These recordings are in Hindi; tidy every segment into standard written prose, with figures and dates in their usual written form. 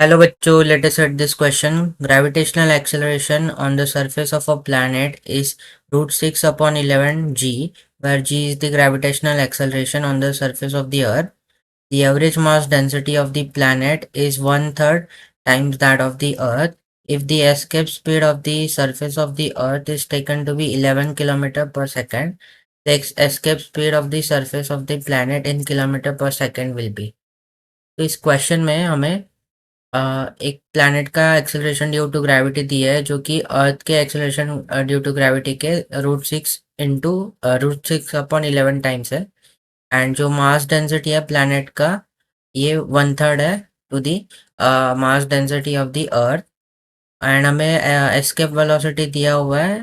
Hello बच्चों, let us set this question. Gravitational acceleration on the surface of a planet is root 6 upon 11 g, where g is the gravitational acceleration on the surface of the earth. The average mass density of the planet is one third times that of the earth. If the escape speed of the surface of the earth is taken to be 11 km per second, the escape speed of the surface of the planet in kilometer per second will be. तो इस क्वेश्चन में हमें एक प्लैनेट का एक्सेलरेशन ड्यू टू ग्रेविटी दी है जो कि अर्थ के एक्सेलरेशन ड्यू टू ग्रेविटी के रूट सिक्स अपॉन 11 टाइम्स है। एंड जो मास डेंसिटी है प्लैनेट का, ये वन थर्ड है to the mass density of the earth. And हमें एस्केप वेलोसिटी दिया हुआ है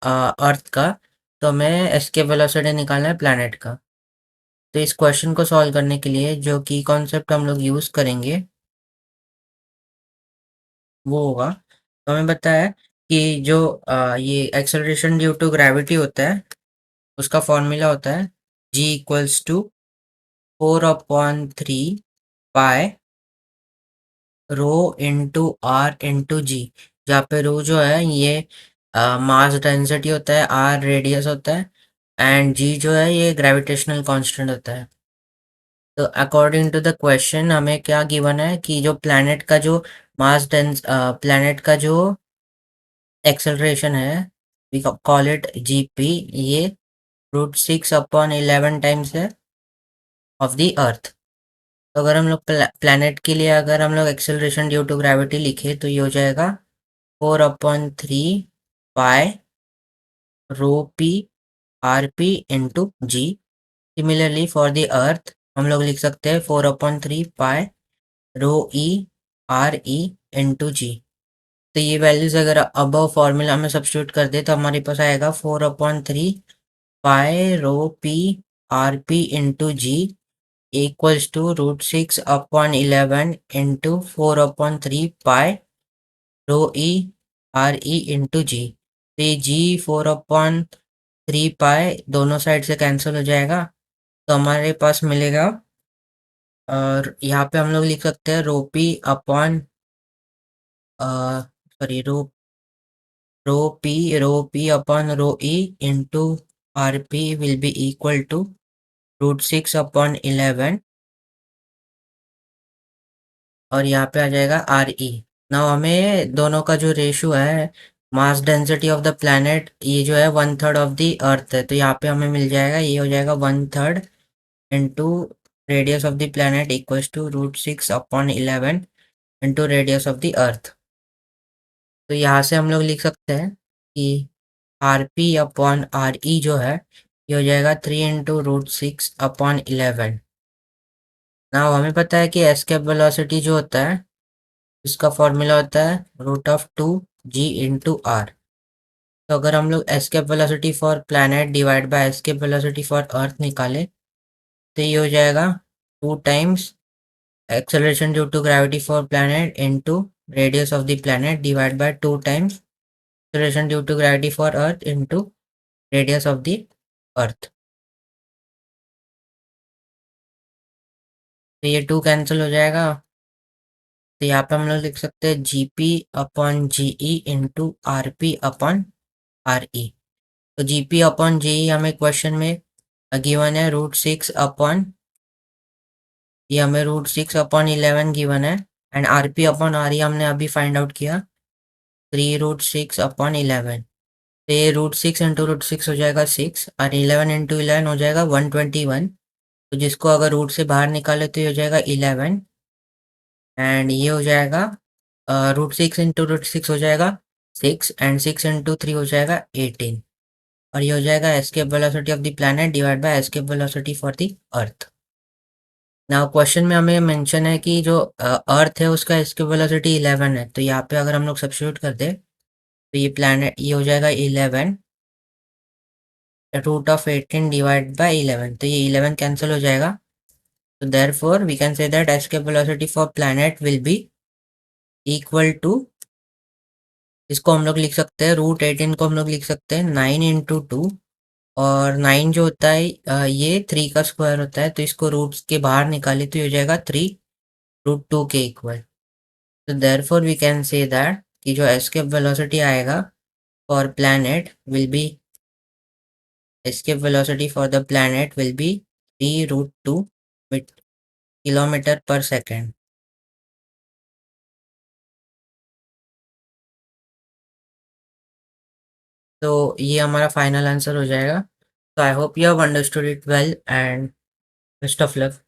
अर्थ का, तो हमें एस्केप वेलोसिटी निकालना है प्लैनेट का। तो इस क्वेश्चन को सॉल्व करने के लिए जो की कॉन्सेप्ट हम लोग यूज़ करेंगे वो होगा, तो हमें बताया है कि जो ये एक्सेलरेशन ड्यू टू ग्रेविटी होता है उसका फॉर्मूला होता है G = 4/3 pi rho into R into G, जहाँ पे रो जो है ये मास डेंसिटी होता है, आर रेडियस होता है, एंड जी जो है ये ग्रेविटेशनल कांस्टेंट होता है। तो अकॉर्डिंग टू द क्वेश्चन हमें क्या गिवन है कि जो प्लैनेट का जो प्लैनेट का जो एक्सेलरेशन है, वी कॉल इट जीपी, ये √6/11 टाइम्स है ऑफ द अर्थ। तो अगर हम लोग प्लैनेट के लिए अगर हम लोग एक्सेलरेशन ड्यू टू ग्रेविटी लिखे तो ये हो जाएगा 4/3 pi rho P R P into G. Similarly for the earth हम लोग लिख सकते हैं 4/3 pi rho E R E into G. तो ये वैल्यूज अगर अबव फॉर्मूला में सब्स्टिट्यूट कर दे तो हमारे पास आएगा 4/3 pi rho P R P into G equals to √6/11 into 4/3 pi rho E R E into G. तो ये जी 4/3 पाई दोनों साइड से कैंसिल हो जाएगा, तो हमारे पास मिलेगा, और यहाँ पे हम लोग लिख सकते हैं rho P upon rho E into R P will be equal to √6/11, और यहाँ पे आ जाएगा आर ई। नाउ हमें दोनों का जो रेशो है मास डेंसिटी ऑफ द प्लैनेट, ये जो है वन थर्ड ऑफ द अर्थ है, तो यहाँ पे हमें मिल जाएगा, ये हो जाएगा one third into radius of the planet equals to √6/11 into radius of the earth. तो यहाँ से हम लोग लिख सकते हैं कि R P upon R E जो है ये हो जाएगा 3 इंटू √6/11। नाउ हमें पता है कि एस्केप वेलोसिटी जो होता है इसका फॉर्मूला होता है √2 g इंटू आर। तो अगर हम लोग escape velocity for planet divide by escape velocity for earth निकाले तो ये हो जाएगा 2 times acceleration due to gravity for planet into radius of the planet divide by 2 times acceleration due to gravity for earth into radius of the earth. तो ये 2 कैंसिल हो जाएगा, तो यहाँ पे हम लोग लिख सकते हैं GP/GE इंटू RP/RE। तो GP/GE हमें क्वेश्चन में गिवन है ये हमें √6/11 गिवन है, एंड RP/RE हमने अभी फाइंड आउट किया 3√6/11। तो ये √6 इंटू √6 हो जाएगा 6, और 11 इंटू 11 हो जाएगा 121। तो जिसको अगर रूट से बाहर निकाले तो ये हो जाएगा 11, एंड ये हो जाएगा √6 इंटू √6 हो जाएगा 6, एंड 6 इंटू 3 हो जाएगा 18, और ये हो जाएगा escape velocity of the planet divide by escape velocity for the earth. Now question में हमें मेंशन है कि जो अर्थ है उसका एस्केप वेलोसिटी 11 है, तो यहाँ पे अगर हम लोग सब्स्टिट्यूट कर दे तो ये हो जाएगा 11 √18 डिवाइड बाय 11, तो ये 11 कैंसिल हो जाएगा। तो therefore we can say that escape velocity for planet will be equal to, इसको हम लोग लिख सकते हैं √18 को हम लोग लिख सकते हैं 9 इंटू 2, और 9 जो होता है ये 3 का स्क्वायर होता है, तो इसको रूट्स के बाहर निकाले तो ये हो जाएगा 3 √2 के equal. So therefore we can say that कि जो escape velocity आएगा for planet will be escape velocity for the planet will be 3 root 2 kilometer per second. तो ये हमारा फाइनल आंसर हो जाएगा. So I hope you have understood it well and best of luck.